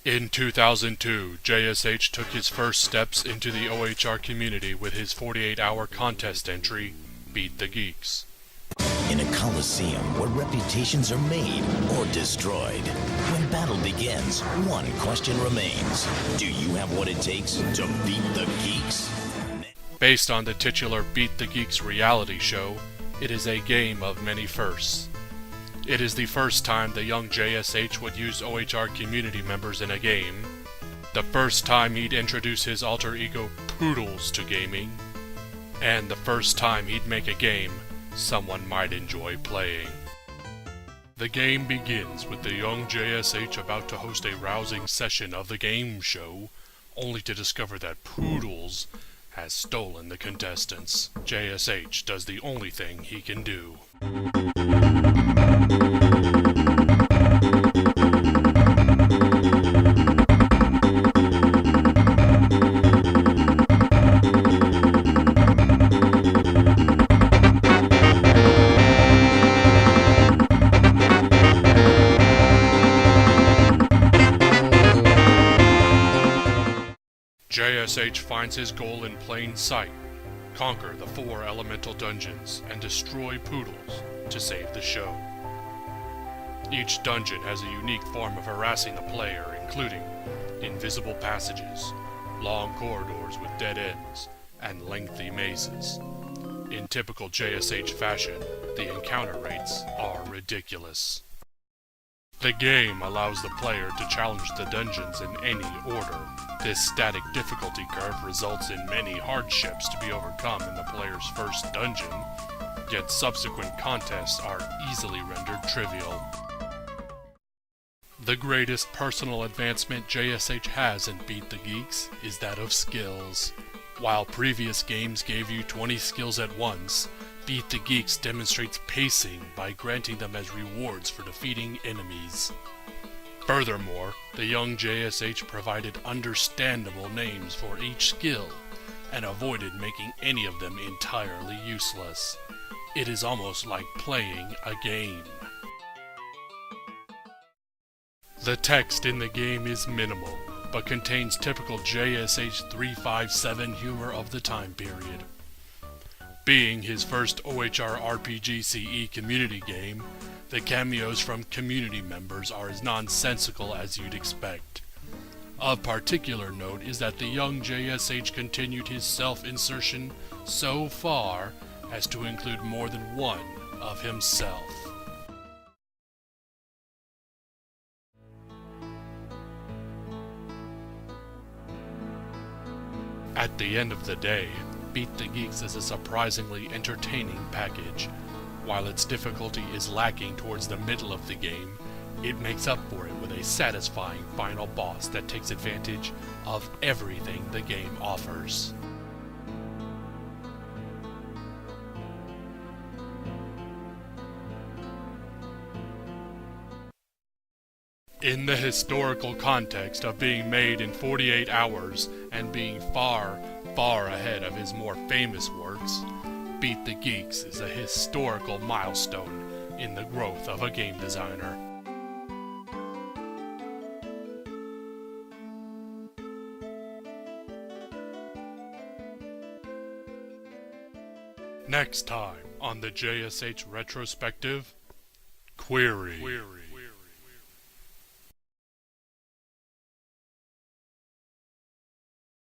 In 2002, JSH took his first steps into the OHR community with his 48-hour contest entry, Beat the Geeks. In a coliseum where reputations are made or destroyed, when battle begins, one question remains. Do you have what it takes to beat the geeks? Based on the titular Beat the Geeks reality show, it is a game of many firsts. It is the first time the young JSH would use OHR community members in a game, the first time he'd introduce his alter ego Poodles to gaming, and the first time he'd make a game someone might enjoy playing. The game begins with the young JSH about to host a rousing session of the game show, only to discover that Poodles has stolen the contestants. JSH does the only thing he can do. JSH finds his goal in plain sight: conquer the 4 elemental dungeons and destroy Poodles to save the show. Each dungeon has a unique form of harassing the player, including invisible passages, long corridors with dead ends, and lengthy mazes. In typical JSH fashion, the encounter rates are ridiculous. The game allows the player to challenge the dungeons in any order. This static difficulty curve results in many hardships to be overcome in the player's first dungeon, yet subsequent contests are easily rendered trivial. The greatest personal advancement JSH has in Beat the Geeks is that of skills. While previous games gave you 20 skills at once, Beat the Geeks demonstrates pacing by granting them as rewards for defeating enemies. Furthermore, the young JSH provided understandable names for each skill, and avoided making any of them entirely useless. It is almost like playing a game. The text in the game is minimal, but contains typical JSH 357 humor of the time period. Being his first OHR RPG CE community game, the cameos from community members are as nonsensical as you'd expect. Of particular note is that the young JSH continued his self-insertion so far as to include more than one of himself. At the end of the day, Beat the Geeks is a surprisingly entertaining package. While its difficulty is lacking towards the middle of the game, it makes up for it with a satisfying final boss that takes advantage of everything the game offers. In the historical context of being made in 48 hours and being far, far ahead of his more famous works, Beat the Geeks is a historical milestone in the growth of a game designer. Next time on the JSH retrospective, Query.